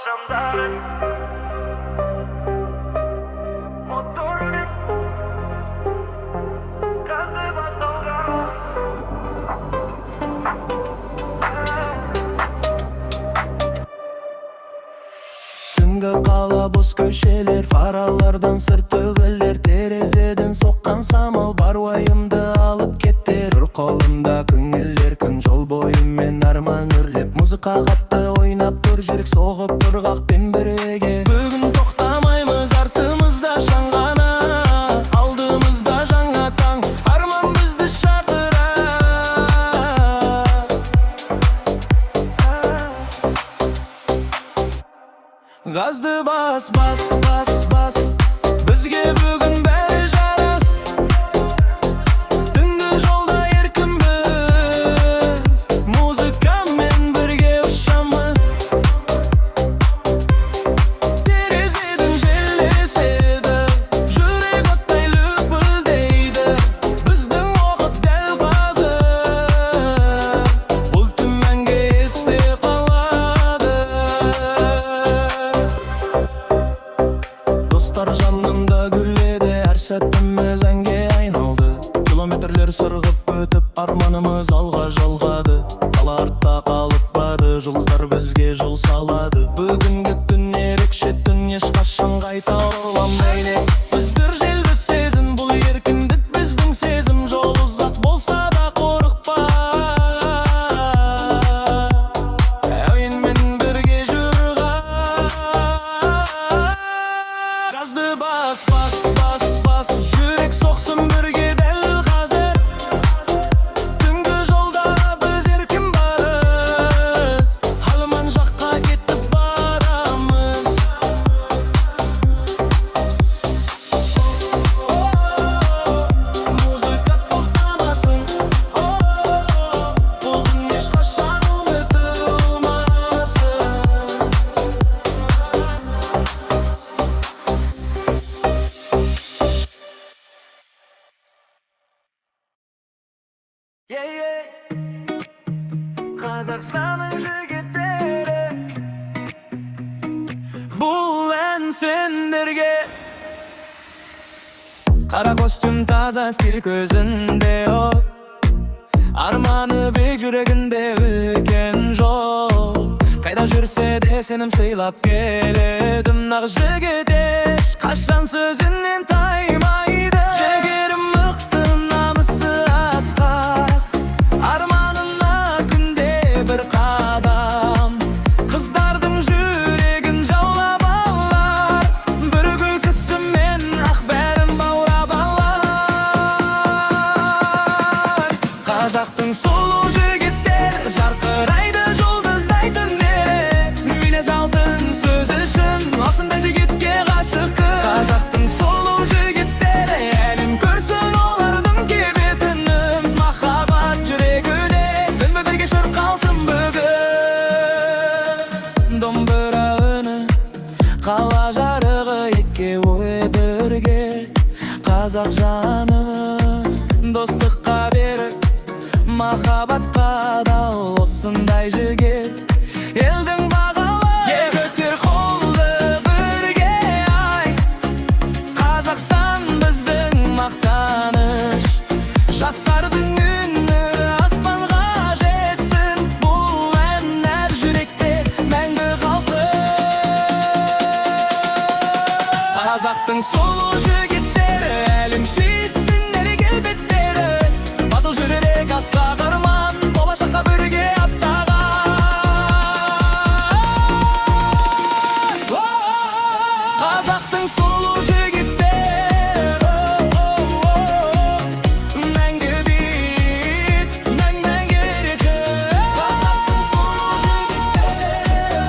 Şamdarın motorun gazı basılgan. Түнгі қала бос көшелер, фаралардан сыр төгілер, терезеден соққан самал бар уайымды алып кеттер. Бір қолымда көңілдер күн жол бойымен арман үрлеп, музыка қатты ойнап тұр, жүрек соғып ырғақпен бірге. Бүгін тоқтамаймыз, артымызда шаңғана, алдымызда жаңа таң, арман бізді шақыра. Газды бас, бас, бас, бас, бізге бүгін бәрі жарас. Түнгі жолда еркін біз, музыкамен бірге ұшамыз. Терезеден жел еседі, жүрек оттай лүпілдейді. Біздің уақыт дәл қазір, бұл түн мәңгі есте қалады. Достар жанымда гүлдеді, әр сәтіміз әнге айналды. Километрлер сырғып өтіп, арманымыз алға жалғады. Қала артта қалып барды, жұлдыздар бізге жол салады. Бүгінгі түн ерекше түн, ешқашан қайта оралмайды. Біздер желді сезім, бұл еркіндік біздің сезім. Жол ұзақ болса да қорықпа, әуенмен бірге жүрға. Газды бас, бас, бас, бас, жүрек соқсын бірге дәл қазір. Түнгі жолда біз еркін барыз, арман жаққа кетіп барамыз. Музыка тоқтамасын, бұл күн ешқашан ұмытылмасын. Қазақстанның жігіттері, Бұл ән сендерге. Қара костюм, таза стиль көзінде от, арманы бек жүрегінде үлкен жол. Қайда жүрсе де сенім сыйлап келедім. Нақ жігіт ешқашан сөзінен таймайды. Жігерім мықты, намысы асқақ, арманына күнде бір қадам. Қыздардың жүрегін жаулап алар, бір күлкісімен ақ бәрін баурап алар. Қазақтың сұлу жігіттер, жарқырайды жұлдыздай түндері. Минез алтын сөз үшін, осындай жігітке ғашық кім. Қазақтың сұлу жігіттері, әлем көрсін олардың кебетін. Махаббат жүрегіне, бізбен бірге шырқалсын бүгін. Домбыра үні, қала жарығы, екеуі бірге. Қазақ жаны, достыққа берік, махаббатқа дал осындай жігіт. Елдің бағалы, көтер қолды бірге, ай. Қазақстан біздің мақтаныш, жастардың үні аспанға жетсін. Бұл ән әр жүректе мәңгі қалсын. Қазақтың сұлу жігіттері, әлем сүйсін келбеттері. Батыл жүререк асқақ арман, болашаққа бірге аттаған. Қазақтың сұлу жігіттері, мәңгі биік, мәңгі еркін. Қазақтың сұлу жігіттері,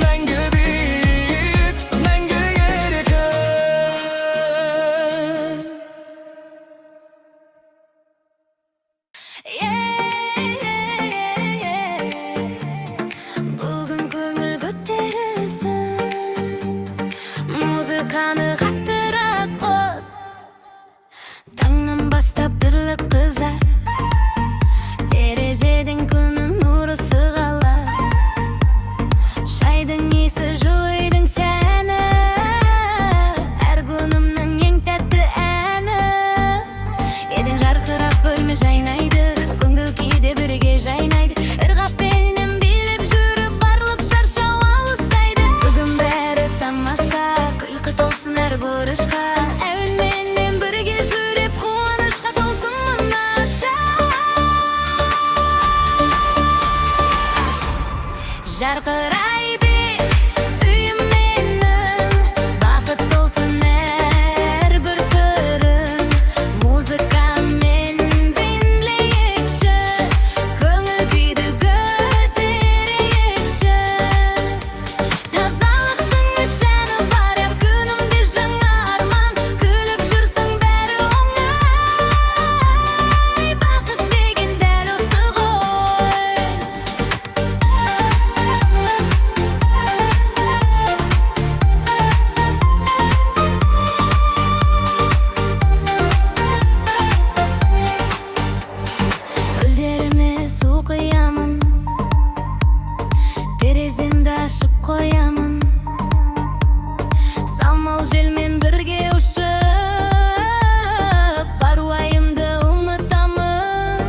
мәңгі биік, мәңгі жарқырай бер үйім менің, бақыт болсын әрбір түрің. Музыкамен демлейікші, көңіл күйді көтерейікші. Тазалықтың өсәні бар әр күнімде жаңа арман, күліп жүрсің бәрі оңай. Бақыт деген дәл осы ғой. Гүлдеріме су құямын, тереземді ашып қоямын, самал желмен бірге ұшып, бар уайымды ұмытамын.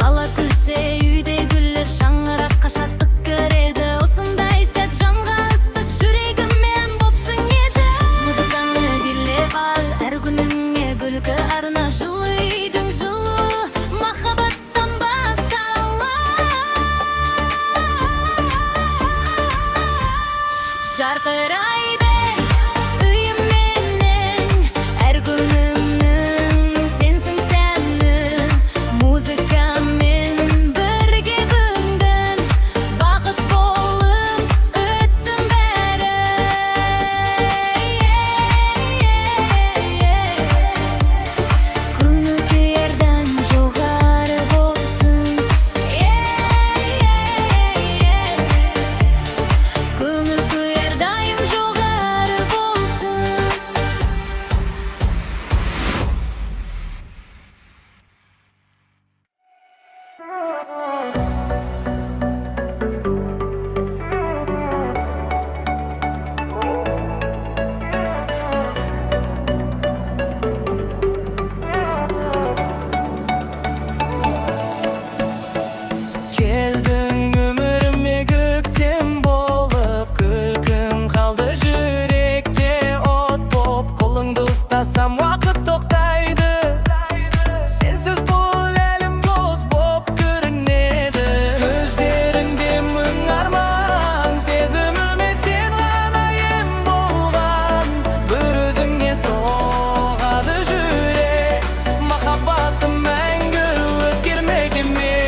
Бала күлсе үйде гүлдер шаңыраққа шаттық көреді. Осындай сәт жанға ыстық, жүрегіммен бопсың еді. Музыканы билеп ал, әр күніңе күлкі арна, жылы үйдің жылы махаббаттан басталар. Жарқырай бер үйім менің, әр күнімнің сенсің сәнім. Музыкамен бірге бүгін, бақыт болып өтсін бәрі. Көңіл күй әрдайым жоғары болсын. Көңіл күй әрдайым жоғары болсын. Келдің өміріме көктем болып, күлкің қалды жүректе от боп. Қолыңды ұстасам уақыт тоқтайды, сенсіз бұл әлем бос боп көрінеді. Көздеріңде мың арман, сезіміме сен ғана ем болған. Бір өзіңе соғады жүрек, махаббатым мәңгі өзгермек емес.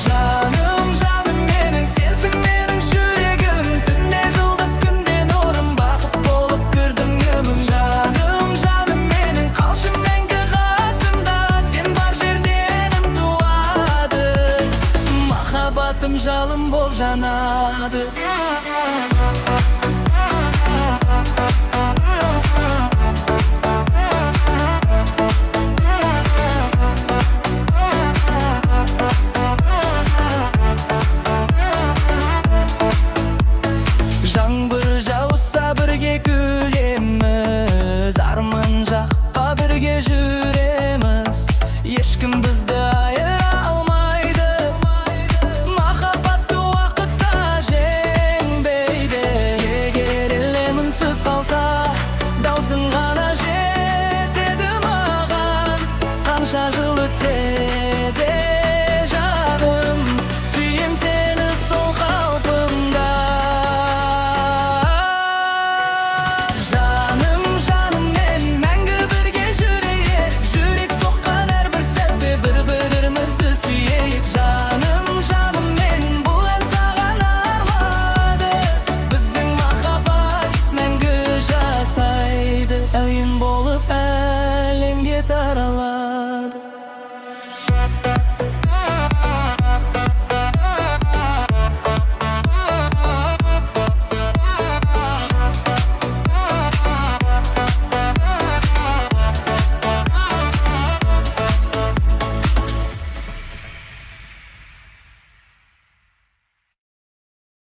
Жаным, жаным менің, сенсің менің жүрегім. Түнде жұлдыз, күнде нұрым, бақыт болып көрдім өмірім. Жаным, жаным менің, қалшы мәңгі қасымда, сен бар жерде әнім туады, махаббатым жалын болып жанады.